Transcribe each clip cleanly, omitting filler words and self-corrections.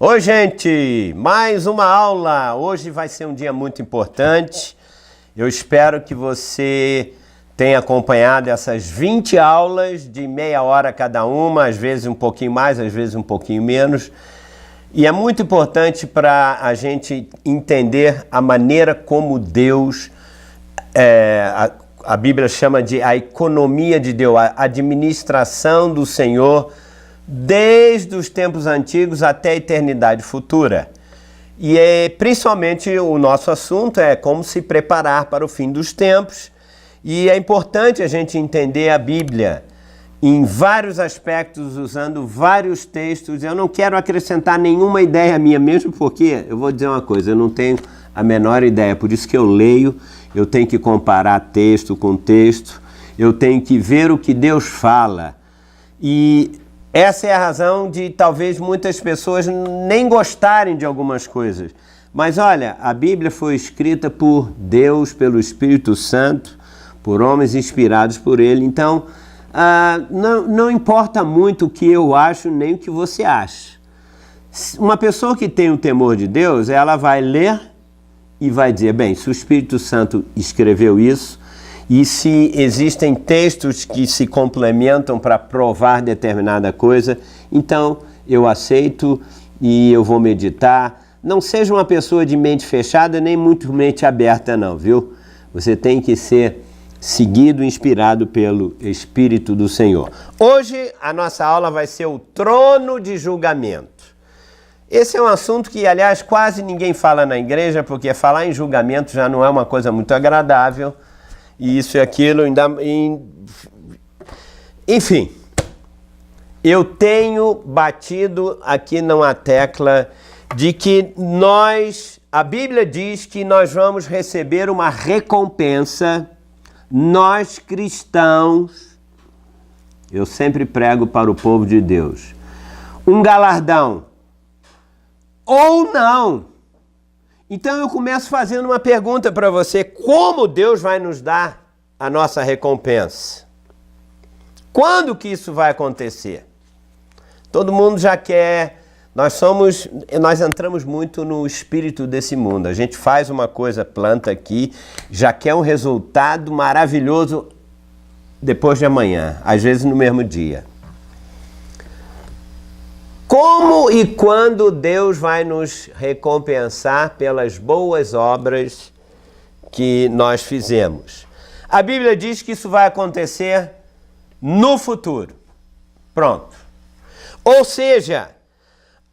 Oi, gente! Mais uma aula! Hoje vai ser um dia muito importante. Eu espero que você tenha acompanhado essas 20 aulas de meia hora cada uma, às vezes um pouquinho mais, às vezes um pouquinho menos. E é muito importante para a gente entender a maneira como Deus, a Bíblia chama de a economia de Deus, a administração do Senhor, desde os tempos antigos até a eternidade futura. E principalmente o nosso assunto é como se preparar para o fim dos tempos. E é importante a gente entender a Bíblia em vários aspectos, usando vários textos. Eu não quero acrescentar nenhuma ideia minha, mesmo porque, eu vou dizer uma coisa, eu não tenho a menor ideia, por isso que eu leio, eu tenho que comparar texto com texto, eu tenho que ver o que Deus fala. E essa é a razão de talvez muitas pessoas nem gostarem de algumas coisas. Mas olha, a Bíblia foi escrita por Deus, pelo Espírito Santo, por homens inspirados por Ele. Então, não importa muito o que eu acho, nem o que você acha. Uma pessoa que tem o temor de Deus, ela vai ler e vai dizer, bem, se o Espírito Santo escreveu isso, e se existem textos que se complementam para provar determinada coisa, então eu aceito e eu vou meditar. Não seja uma pessoa de mente fechada, nem muito mente aberta não, viu? Você tem que ser seguido, inspirado pelo Espírito do Senhor. Hoje a nossa aula vai ser o trono de julgamento. Esse é um assunto que, aliás, quase ninguém fala na igreja, porque falar em julgamento já não é uma coisa muito agradável. E isso e aquilo, enfim, eu tenho batido aqui numa tecla de que a Bíblia diz que nós vamos receber uma recompensa, nós cristãos, eu sempre prego para o povo de Deus, um galardão, ou não. Então eu começo fazendo uma pergunta para você, como Deus vai nos dar a nossa recompensa? Quando que isso vai acontecer? Todo mundo já quer, nós entramos muito no espírito desse mundo, a gente faz uma coisa, planta aqui, já quer um resultado maravilhoso depois de amanhã, às vezes no mesmo dia. Como e quando Deus vai nos recompensar pelas boas obras que nós fizemos? A Bíblia diz que isso vai acontecer no futuro. Pronto. Ou seja,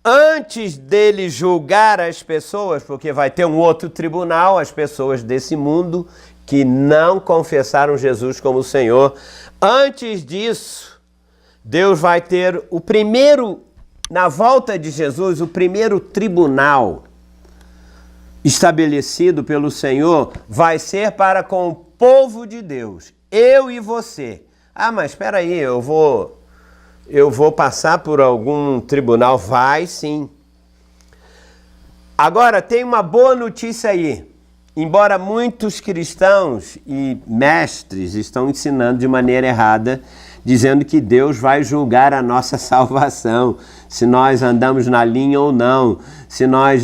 antes dele julgar as pessoas, porque vai ter um outro tribunal, as pessoas desse mundo que não confessaram Jesus como Senhor, antes disso, Deus vai ter o primeiro, na volta de Jesus, o primeiro tribunal estabelecido pelo Senhor vai ser para com o povo de Deus, eu e você. Ah, mas espera aí, eu vou passar por algum tribunal? Vai sim. Agora, tem uma boa notícia aí. Embora muitos cristãos e mestres estão ensinando de maneira errada, dizendo que Deus vai julgar a nossa salvação, se nós andamos na linha ou não, se nós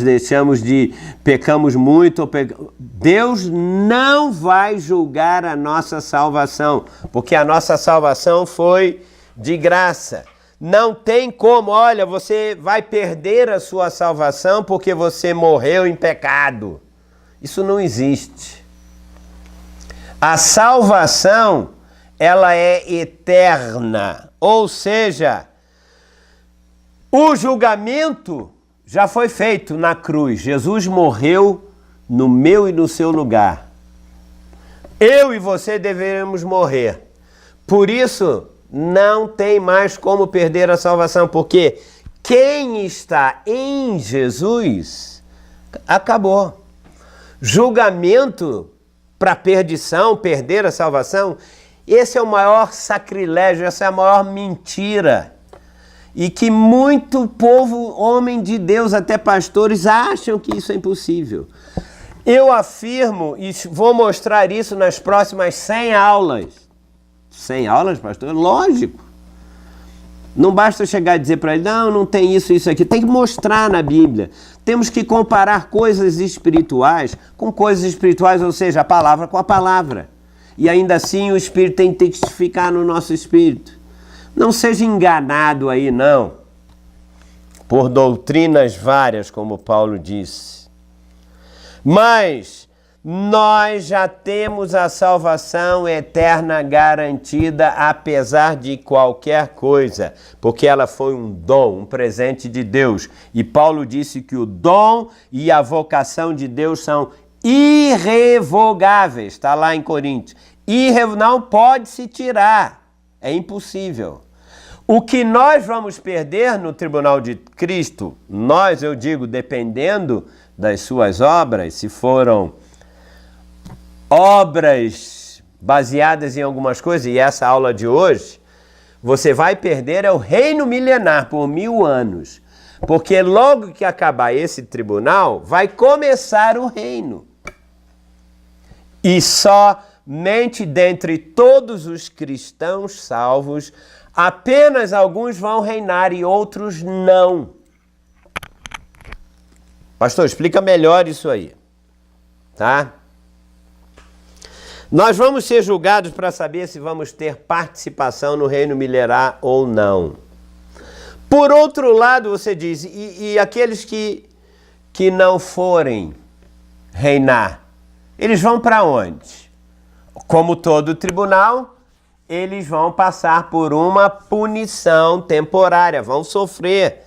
pecamos muito ou Deus não vai julgar a nossa salvação, porque a nossa salvação foi de graça. Não tem como, olha, você vai perder a sua salvação porque você morreu em pecado. Isso não existe. A salvação, ela é eterna, ou seja, o julgamento já foi feito na cruz. Jesus morreu no meu e no seu lugar. Eu e você deveremos morrer. Por isso, não tem mais como perder a salvação, porque quem está em Jesus, acabou. Julgamento para perdição, perder a salvação, esse é o maior sacrilégio, essa é a maior mentira. E que muito povo, homem de Deus, até pastores, acham que isso é impossível. Eu afirmo, e vou mostrar isso nas próximas 100 aulas. 100 aulas, pastor? Lógico. Não basta chegar e dizer para ele, não, não tem isso, isso aqui. Tem que mostrar na Bíblia. Temos que comparar coisas espirituais com coisas espirituais, ou seja, a palavra com a palavra. E ainda assim o Espírito tem que testificar no nosso espírito. Não seja enganado aí, não, por doutrinas várias, como Paulo disse. Mas nós já temos a salvação eterna garantida, apesar de qualquer coisa, porque ela foi um dom, um presente de Deus. E Paulo disse que o dom e a vocação de Deus são irrevogáveis, está lá em Coríntios. Não pode se tirar, é impossível. O que nós vamos perder no tribunal de Cristo, nós, eu digo, dependendo das suas obras, se foram obras baseadas em algumas coisas, e essa aula de hoje, você vai perder é o reino milenar por 1000 anos. Porque logo que acabar esse tribunal, vai começar o reino. E somente dentre todos os cristãos salvos, apenas alguns vão reinar e outros não. Pastor, explica melhor isso aí, tá? Nós vamos ser julgados para saber se vamos ter participação no reino milenar ou não. Por outro lado, você diz, e aqueles que não forem reinar, eles vão para onde? Como todo tribunal, eles vão passar por uma punição temporária, vão sofrer,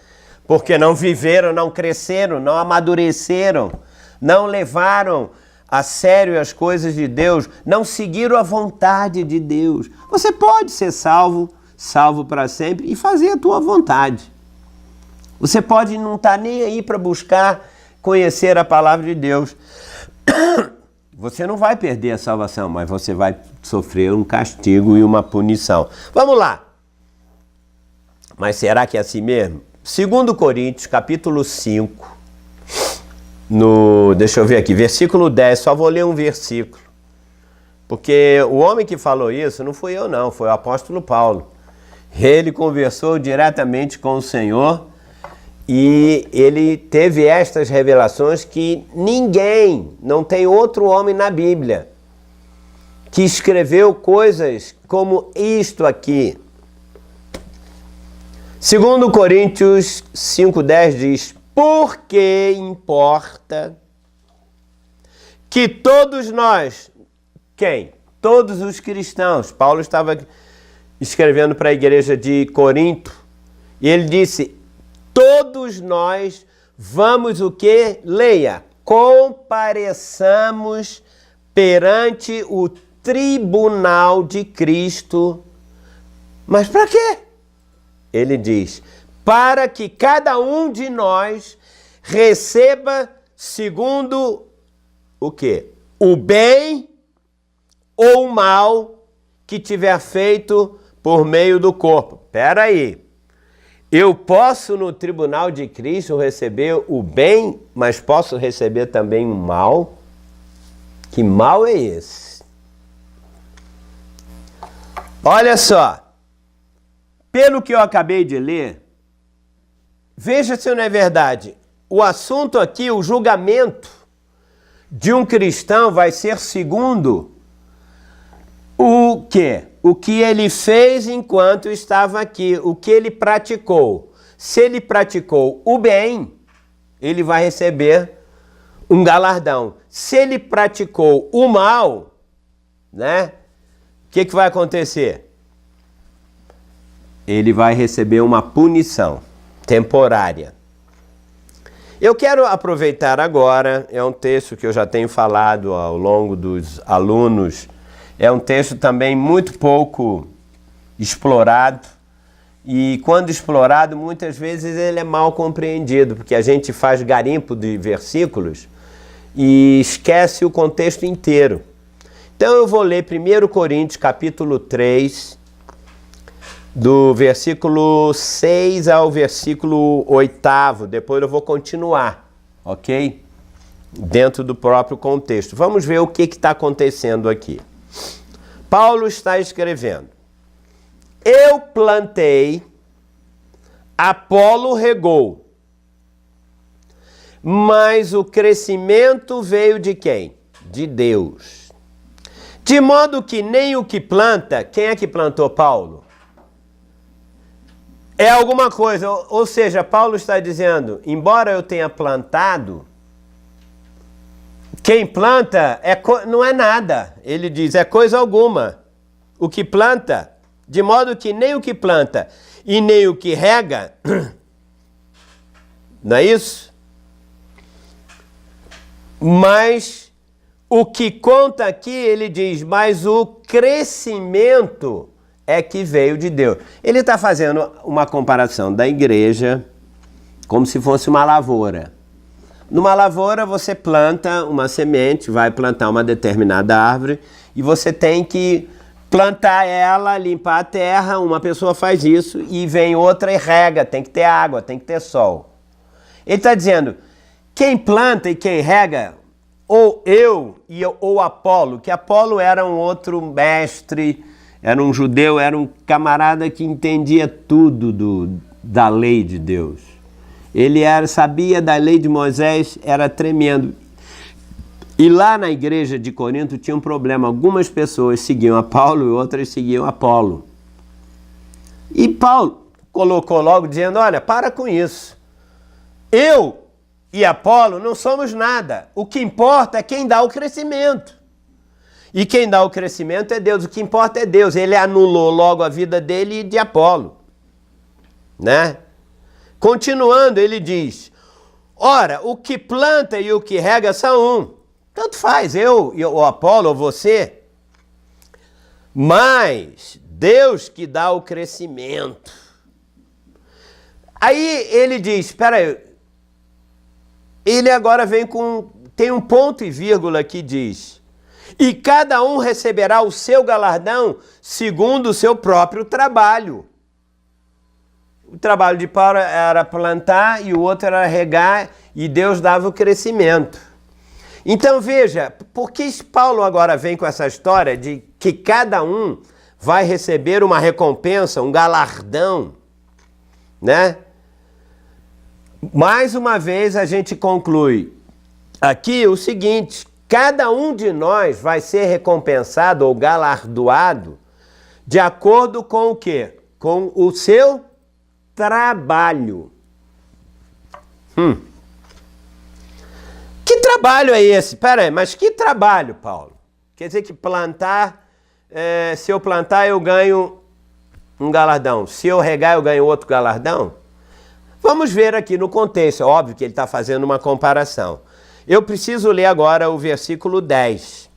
porque não viveram, não cresceram, não amadureceram, não levaram a sério as coisas de Deus, não seguiram a vontade de Deus. Você pode ser salvo para sempre e fazer a tua vontade. Você pode não estar nem aí para buscar conhecer a palavra de Deus. Você não vai perder a salvação, mas você vai sofrer um castigo e uma punição. Vamos lá. Mas será que é assim mesmo? 2 Coríntios, capítulo 5, deixa eu ver aqui, versículo 10, só vou ler um versículo. Porque o homem que falou isso não fui eu não, foi o apóstolo Paulo. Ele conversou diretamente com o Senhor e ele teve estas revelações que ninguém, não tem outro homem na Bíblia que escreveu coisas como isto aqui. 2 Coríntios 5,10 diz, porque importa que todos nós, quem? Todos os cristãos. Paulo estava escrevendo para a igreja de Corinto e ele disse, todos nós vamos o quê? Leia, compareçamos perante o tribunal de Cristo. Mas para quê? Ele diz, para que cada um de nós receba segundo o quê? O bem ou o mal que tiver feito por meio do corpo. Espera aí. Eu posso no tribunal de Cristo receber o bem, mas posso receber também o mal? Que mal é esse? Olha só. Pelo que eu acabei de ler, veja se não é verdade. O assunto aqui, o julgamento de um cristão vai ser segundo o quê? O que ele fez enquanto estava aqui, o que ele praticou. Se ele praticou o bem, ele vai receber um galardão. Se ele praticou o mal, né? O que vai acontecer? Ele vai receber uma punição temporária. Eu quero aproveitar agora, é um texto que eu já tenho falado ao longo dos alunos, é um texto também muito pouco explorado, e quando explorado, muitas vezes ele é mal compreendido, porque a gente faz garimpo de versículos e esquece o contexto inteiro. Então eu vou ler 1 Coríntios capítulo 3, do versículo 6 ao versículo 8, depois eu vou continuar, ok? Dentro do próprio contexto. Vamos ver o que está acontecendo aqui. Paulo está escrevendo, eu plantei, Apolo regou. Mas o crescimento veio de quem? De Deus. De modo que nem o que planta, quem é que plantou Paulo? É alguma coisa, ou seja, Paulo está dizendo, embora eu tenha plantado, quem planta não é nada. Ele diz, é coisa alguma. O que planta, de modo que nem o que planta e nem o que rega, não é isso? Mas o que conta aqui, ele diz, mas o crescimento é que veio de Deus. Ele está fazendo uma comparação da igreja como se fosse uma lavoura. Numa lavoura você planta uma semente, vai plantar uma determinada árvore e você tem que plantar ela, limpar a terra, uma pessoa faz isso e vem outra e rega, tem que ter água, tem que ter sol. Ele está dizendo, quem planta e quem rega, ou eu ou Apolo, que Apolo era um outro mestre, era um judeu, era um camarada que entendia tudo da lei de Deus. Ele sabia da lei de Moisés, era tremendo. E lá na igreja de Corinto tinha um problema. Algumas pessoas seguiam a Paulo e outras seguiam Apolo. E Paulo colocou logo dizendo, olha, para com isso. Eu e Apolo não somos nada. O que importa é quem dá o crescimento. E quem dá o crescimento é Deus. O que importa é Deus. Ele anulou logo a vida dele e de Apolo. Né? Continuando, ele diz, ora, o que planta e o que rega são um. Tanto faz, eu, o Apolo, ou você. Mas Deus que dá o crescimento. Aí ele diz, espera aí, ele agora vem tem um ponto e vírgula que diz, e cada um receberá o seu galardão segundo o seu próprio trabalho. O trabalho de Paulo era plantar e o outro era regar e Deus dava o crescimento. Então veja, por que Paulo agora vem com essa história de que cada um vai receber uma recompensa, um galardão, né? Mais uma vez a gente conclui aqui o seguinte, cada um de nós vai ser recompensado ou galardoado de acordo com o quê? Com o seu trabalho. Que trabalho é esse? Pera aí, mas que trabalho, Paulo? Quer dizer que plantar, se eu plantar eu ganho um galardão, se eu regar eu ganho outro galardão? Vamos ver aqui no contexto, é óbvio que ele está fazendo uma comparação. Eu preciso ler agora o versículo 10,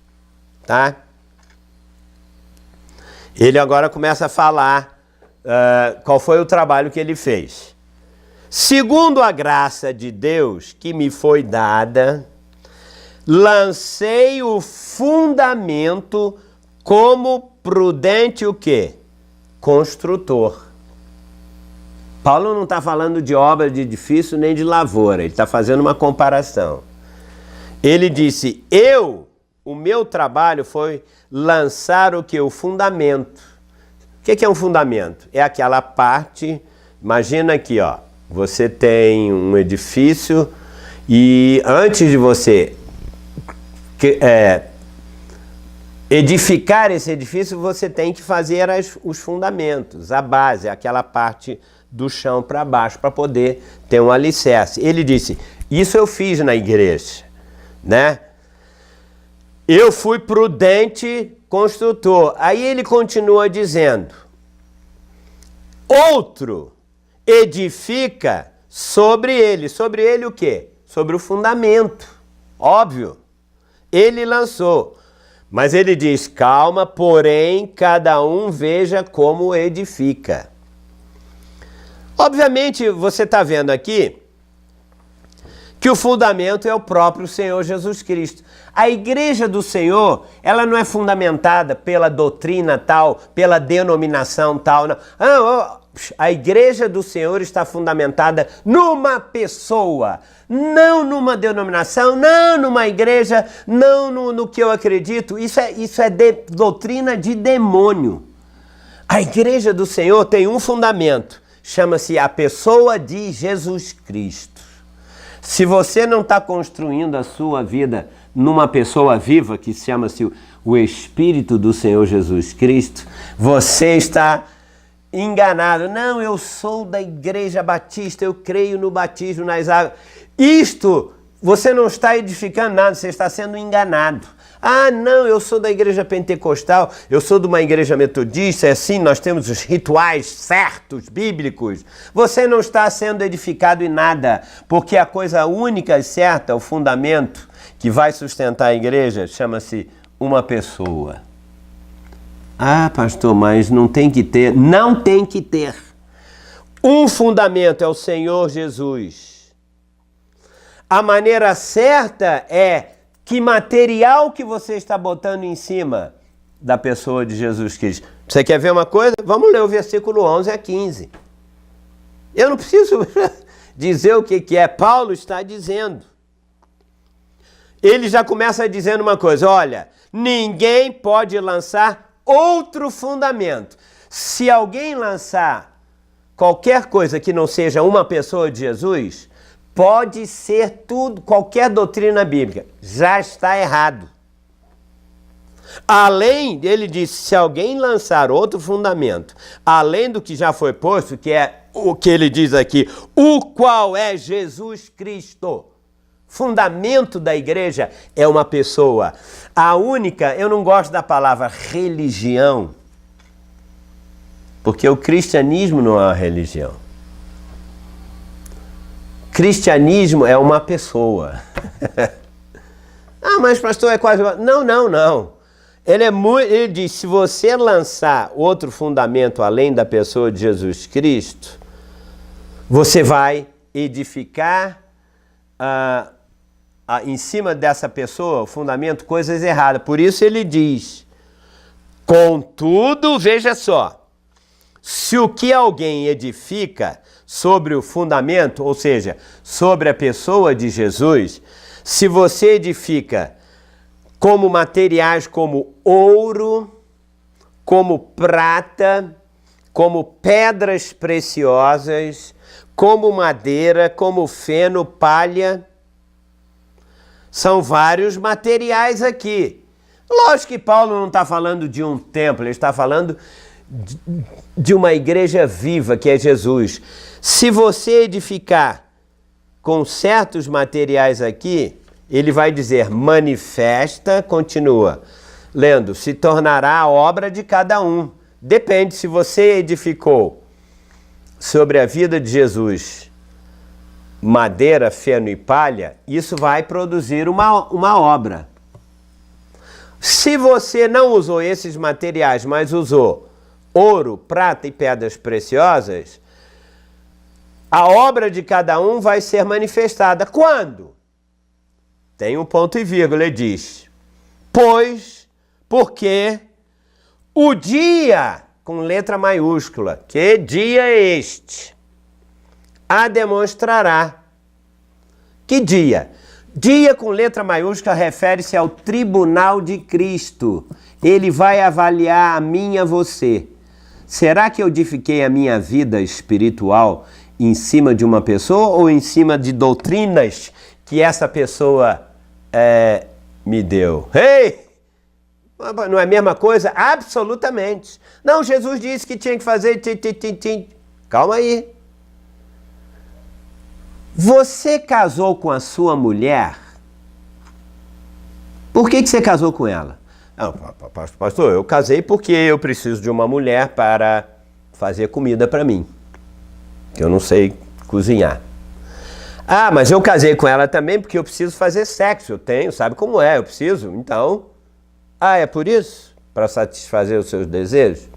tá? Ele agora começa a falar qual foi o trabalho que ele fez. Segundo a graça de Deus que me foi dada, lancei o fundamento como prudente o quê? Construtor. Paulo não está falando de obra de edifício nem de lavoura, ele está fazendo uma comparação. Ele disse, o meu trabalho foi lançar o quê? O fundamento. O que é um fundamento? É aquela parte, imagina aqui, ó, você tem um edifício e antes de você edificar esse edifício, você tem que fazer os fundamentos, a base, aquela parte do chão para baixo, para poder ter um alicerce. Ele disse, isso eu fiz na igreja, né? Eu fui prudente construtor. Aí ele continua dizendo, outro edifica sobre ele o quê? Sobre o fundamento, óbvio, ele lançou, mas ele diz, calma, porém, cada um veja como edifica. Obviamente, você está vendo aqui que o fundamento é o próprio Senhor Jesus Cristo. A igreja do Senhor, ela não é fundamentada pela doutrina tal, pela denominação tal, não. A igreja do Senhor está fundamentada numa pessoa, não numa denominação, não numa igreja, não no que eu acredito. Isso é doutrina de demônio. A igreja do Senhor tem um fundamento, chama-se a pessoa de Jesus Cristo. Se você não está construindo a sua vida numa pessoa viva, que chama-se o Espírito do Senhor Jesus Cristo, você está enganado. Não, eu sou da Igreja Batista, eu creio no batismo nas águas. Isto, você não está edificando nada, você está sendo enganado. Ah, não, eu sou da Igreja Pentecostal, eu sou de uma igreja metodista, é assim, nós temos os rituais certos, bíblicos. Você não está sendo edificado em nada, porque a coisa única e certa, o fundamento que vai sustentar a igreja, chama-se uma pessoa. Ah, pastor, mas não tem que ter. Não tem que ter. Um fundamento é o Senhor Jesus. A maneira certa é que material que você está botando em cima da pessoa de Jesus Cristo. Você quer ver uma coisa? Vamos ler o versículo 11 a 15. Eu não preciso dizer o que é. Paulo está dizendo. Ele já começa dizendo uma coisa. Olha, ninguém pode lançar outro fundamento. Se alguém lançar qualquer coisa que não seja uma pessoa de Jesus, pode ser tudo, qualquer doutrina bíblica, já está errado. Além, ele disse, se alguém lançar outro fundamento, além do que já foi posto, que é o que ele diz aqui, o qual é Jesus Cristo. Fundamento da igreja é uma pessoa. A única, eu não gosto da palavra religião, porque o cristianismo não é uma religião. Cristianismo é uma pessoa. Ah, mas pastor, é quase... Não. Ele diz, se você lançar outro fundamento além da pessoa de Jesus Cristo, você vai edificar em cima dessa pessoa, o fundamento, coisas erradas. Por isso ele diz, contudo, veja só, se o que alguém edifica sobre o fundamento, ou seja, sobre a pessoa de Jesus, se você edifica como materiais como ouro, como prata, como pedras preciosas, como madeira, como feno, palha, são vários materiais aqui. Lógico que Paulo não está falando de um templo, ele está falando de uma igreja viva, que é Jesus. Se você edificar com certos materiais aqui, ele vai dizer, manifesta, continua, lendo, se tornará a obra de cada um. Depende, se você edificou sobre a vida de Jesus, madeira, feno e palha, isso vai produzir uma obra. Se você não usou esses materiais, mas usou ouro, prata e pedras preciosas, a obra de cada um vai ser manifestada. Quando? Tem um ponto e vírgula, ele diz, porque o dia, com letra maiúscula, que dia é este? A demonstrará. Que dia? Dia com letra maiúscula refere-se ao tribunal de Cristo. Ele vai avaliar a mim e a você. Será que eu edifiquei a minha vida espiritual em cima de uma pessoa ou em cima de doutrinas que essa pessoa me deu? Ei! Não é a mesma coisa? Absolutamente. Não, Jesus disse que tinha que fazer... Calma aí. Você casou com a sua mulher? Por que você casou com ela? Não, pastor, eu casei porque eu preciso de uma mulher para fazer comida para mim. Eu não sei cozinhar. Ah, mas eu casei com ela também porque eu preciso fazer sexo. Eu tenho, sabe como é, eu preciso. Então, é por isso? Para satisfazer os seus desejos?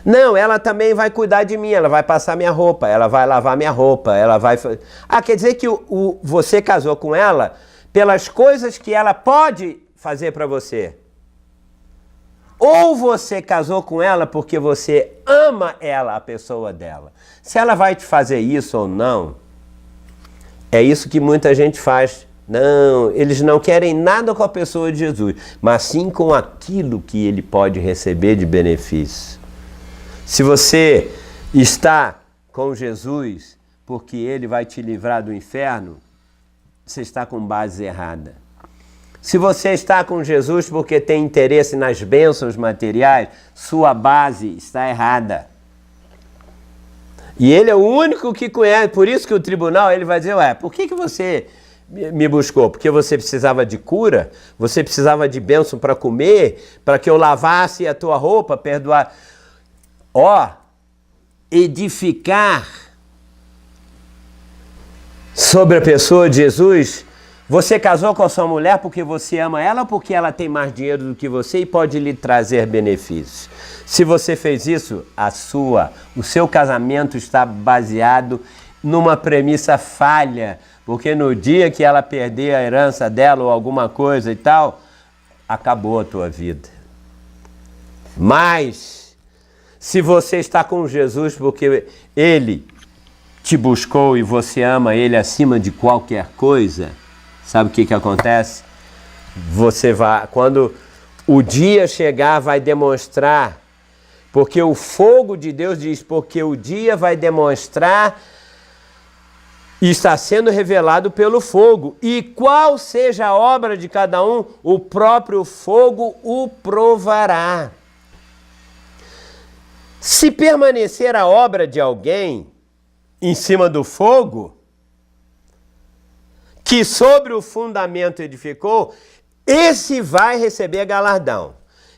Não, ela também vai cuidar de mim, ela vai passar minha roupa, ela vai lavar minha roupa, ela vai... quer dizer que você casou com ela pelas coisas que ela pode fazer para você. Ou você casou com ela porque você ama ela, a pessoa dela. Se ela vai te fazer isso ou não, é isso que muita gente faz. Não, eles não querem nada com a pessoa de Jesus, mas sim com aquilo que ele pode receber de benefício. Se você está com Jesus porque ele vai te livrar do inferno, você está com base errada. Se você está com Jesus porque tem interesse nas bênçãos materiais, sua base está errada. E ele é o único que conhece, por isso que o tribunal ele vai dizer, ué, por que você me buscou? Porque você precisava de cura? Você precisava de bênção para comer? Para que eu lavasse a tua roupa, perdoar? Edificar sobre a pessoa de Jesus. Você casou com a sua mulher porque você ama ela ou porque ela tem mais dinheiro do que você e pode lhe trazer benefícios? Se você fez isso, o seu casamento está baseado numa premissa falha, porque no dia que ela perder a herança dela ou alguma coisa e tal, acabou a tua vida. Mas, se você está com Jesus porque ele te buscou e você ama ele acima de qualquer coisa, sabe o que acontece? Você vai, quando o dia chegar, vai demonstrar, porque o fogo de Deus diz, porque o dia vai demonstrar e está sendo revelado pelo fogo. E qual seja a obra de cada um, o próprio fogo o provará. Se permanecer a obra de alguém em cima do fogo, que sobre o fundamento edificou, esse vai receber galardão.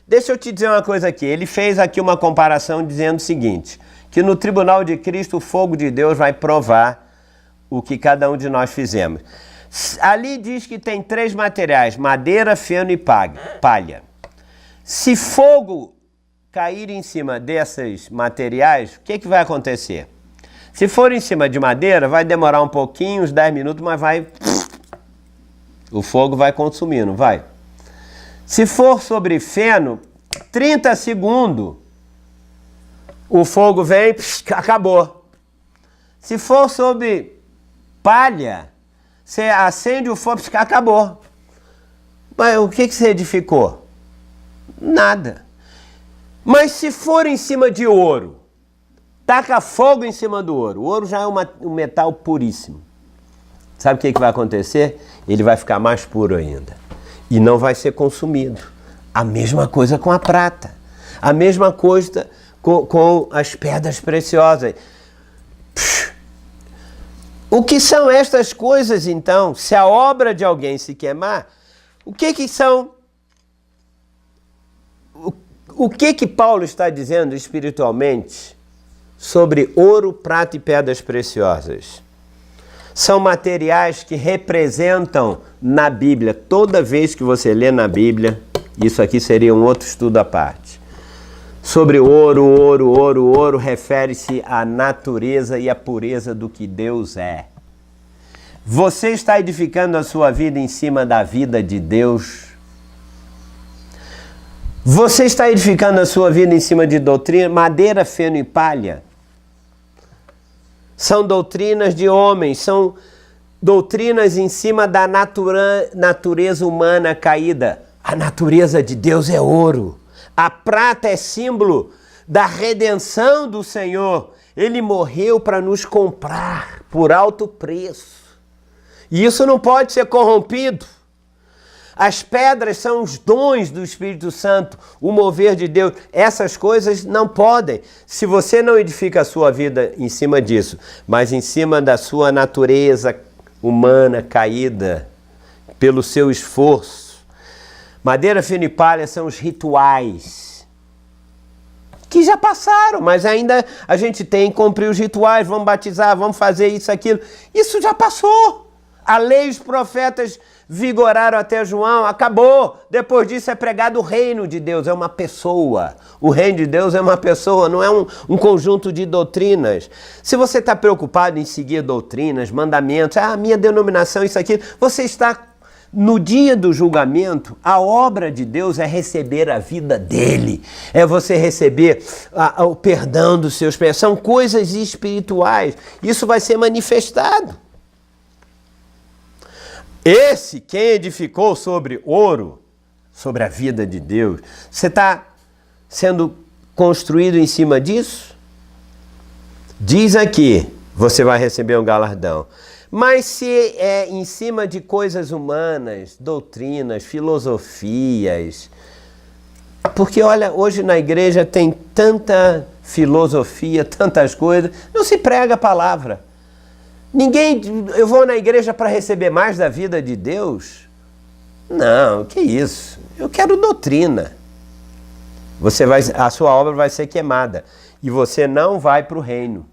Deixa eu te dizer uma coisa aqui. Ele fez aqui uma comparação dizendo o seguinte, que no tribunal de Cristo o fogo de Deus vai provar o que cada um de nós fizemos. Ali diz que tem 3 materiais, madeira, feno e palha. Se fogo cair em cima desses materiais, o que vai acontecer? Se for em cima de madeira, vai demorar um pouquinho, uns 10 minutos, mas o fogo vai consumindo, vai. Se for sobre feno, 30 segundos, o fogo vem, acabou. Se for sobre palha, você acende o fogo, acabou. Mas o que você edificou? Nada. Mas se for em cima de ouro, taca fogo em cima do ouro. O ouro já é um metal puríssimo. Sabe o que vai acontecer? Ele vai ficar mais puro ainda. E não vai ser consumido. A mesma coisa com a prata. A mesma coisa com as pedras preciosas. O que são estas coisas, então? Se a obra de alguém se queimar, o que são? O que Paulo está dizendo espiritualmente sobre ouro, prata e pedras preciosas? São materiais que representam na Bíblia, toda vez que você lê na Bíblia, isso aqui seria um outro estudo à parte. Sobre ouro refere-se à natureza e à pureza do que Deus é. Você está edificando a sua vida em cima da vida de Deus? Você está edificando a sua vida em cima de doutrina, madeira, feno e palha? São doutrinas de homens, são doutrinas em cima da natureza humana caída. A natureza de Deus é ouro. A prata é símbolo da redenção do Senhor. Ele morreu para nos comprar por alto preço. E isso não pode ser corrompido. As pedras são os dons do Espírito Santo, o mover de Deus. Essas coisas não podem. Se você não edifica a sua vida em cima disso, mas em cima da sua natureza humana caída, pelo seu esforço. Madeira, feno e palha são os rituais que já passaram, mas ainda a gente tem que cumprir os rituais, vamos batizar, vamos fazer isso, aquilo. Isso já passou. A lei e os profetas vigoraram até João, acabou. Depois disso é pregado o reino de Deus, é uma pessoa. O reino de Deus é uma pessoa, não é um conjunto de doutrinas. Se você está preocupado em seguir doutrinas, mandamentos, a minha denominação, isso aqui, você está... No dia do julgamento, a obra de Deus é receber a vida dele. É você receber o perdão dos seus pecados. São coisas espirituais. Isso vai ser manifestado. Quem edificou sobre ouro, sobre a vida de Deus, você está sendo construído em cima disso? Diz aqui, você vai receber um galardão. Mas se é em cima de coisas humanas, doutrinas, filosofias, porque olha, hoje na igreja tem tanta filosofia, tantas coisas, não se prega a palavra. Eu vou na igreja para receber mais da vida de Deus? Não, que isso? Eu quero doutrina. A sua obra vai ser queimada e você não vai para o reino.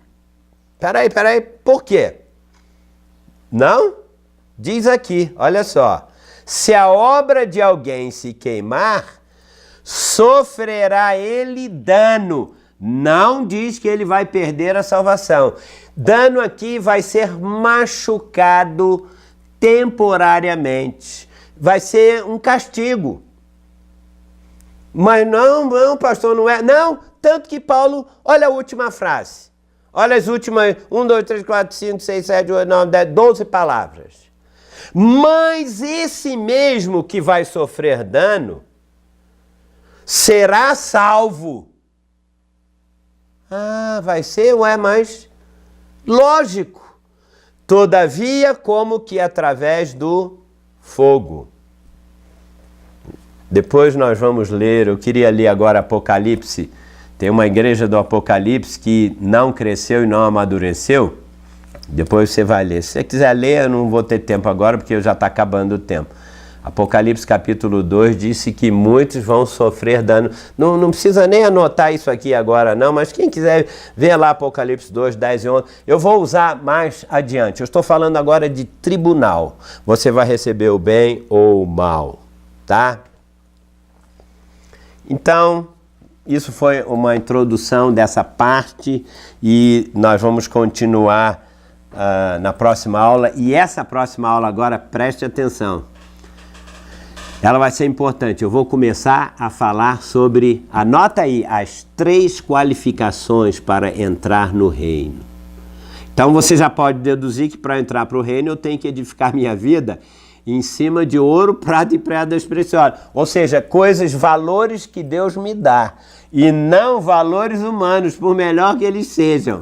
Peraí, por quê? Não? Diz aqui, olha só. Se a obra de alguém se queimar, sofrerá ele dano. Não diz que ele vai perder a salvação. Dano aqui vai ser machucado temporariamente. Vai ser um castigo. Mas não, pastor, não é. Não, tanto que Paulo, olha a última frase. Olha as últimas 1, 2, 3, 4, 5, 6, 7, 8, 9, 10, 12 palavras. Mas esse mesmo que vai sofrer dano será salvo. Ah, vai ser? Ué, mas lógico. Todavia, como que através do fogo. Depois nós vamos ler, eu queria ler agora Apocalipse. Tem uma igreja do Apocalipse que não cresceu e não amadureceu. Depois você vai ler. Se você quiser ler, eu não vou ter tempo agora, porque já está acabando o tempo. Apocalipse capítulo 2 disse que muitos vão sofrer dano. Não precisa nem anotar isso aqui agora não, mas quem quiser ver lá Apocalipse 2, 10 e 11, eu vou usar mais adiante. Eu estou falando agora de tribunal. Você vai receber o bem ou o mal, tá? Então, isso foi uma introdução dessa parte e nós vamos continuar na próxima aula. E essa próxima aula agora, preste atenção. Ela vai ser importante. Eu vou começar a falar sobre, anota aí, as 3 qualificações para entrar no reino. Então você já pode deduzir que para entrar para o reino eu tenho que edificar minha vida em cima de ouro, prata e pedras preciosas. Ou seja, coisas, valores que Deus me dá. E não valores humanos, por melhor que eles sejam.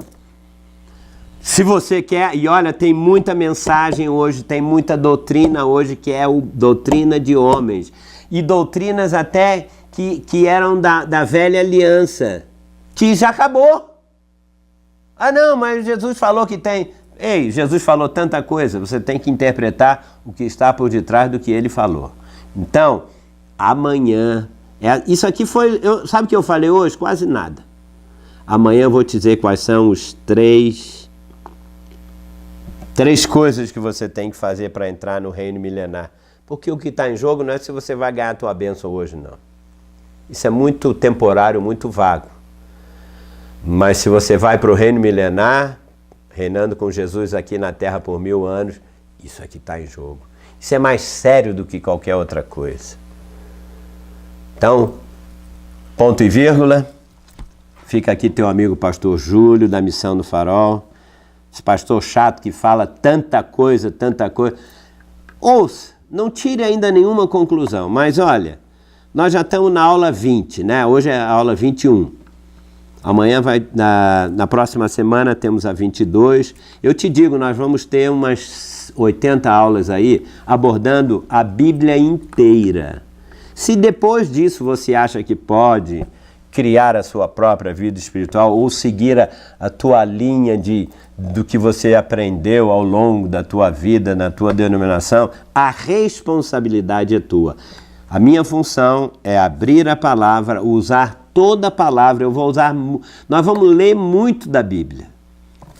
Se você quer, e olha, tem muita mensagem hoje, tem muita doutrina hoje que é doutrina de homens. E doutrinas até que eram da velha aliança, que já acabou. Ah não, mas Jesus falou que tem... Ei, Jesus falou tanta coisa, você tem que interpretar o que está por detrás do que ele falou. Então, amanhã... isso aqui foi... sabe o que eu falei hoje? Quase nada. Amanhã eu vou te dizer quais são os 3 coisas que você tem que fazer para entrar no reino milenar. Porque o que está em jogo não é se você vai ganhar a tua bênção hoje, não. Isso é muito temporário, muito vago. Mas se você vai para o reino milenar, reinando com Jesus aqui na terra por 1000 anos, isso aqui está em jogo. Isso é mais sério do que qualquer outra coisa. Então, ponto e vírgula. Fica aqui teu amigo pastor Júlio, da Missão do Farol. Esse pastor chato que fala tanta coisa. Ouça, não tire ainda nenhuma conclusão, mas olha, nós já estamos na aula 20, né? Hoje é a aula 21. Amanhã na próxima semana temos a 22. Eu te digo, nós vamos ter umas 80 aulas aí abordando a Bíblia inteira. Se depois disso você acha que pode criar a sua própria vida espiritual ou seguir a tua linha do que você aprendeu ao longo da tua vida, na tua denominação, a responsabilidade é tua. A minha função é abrir a palavra, usar toda a palavra. Nós vamos ler muito da Bíblia.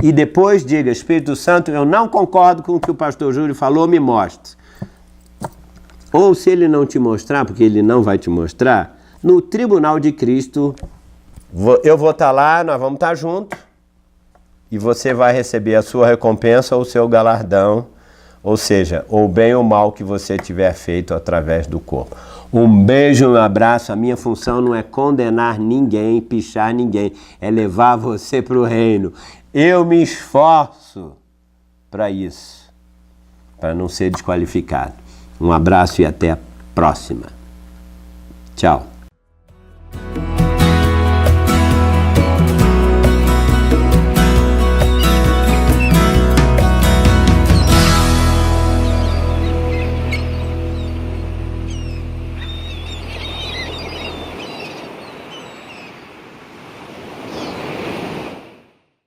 E depois diga, Espírito Santo, eu não concordo com o que o pastor Júlio falou, me mostre. Ou se ele não te mostrar, porque ele não vai te mostrar, no tribunal de Cristo, eu vou estar lá, nós vamos estar juntos, e você vai receber a sua recompensa ou o seu galardão, ou seja, o bem ou mal que você tiver feito através do corpo. Um beijo, um abraço. A minha função não é condenar ninguém, pichar ninguém, é levar você para o reino. Eu me esforço para isso, para não ser desqualificado. Um abraço e até a próxima. Tchau.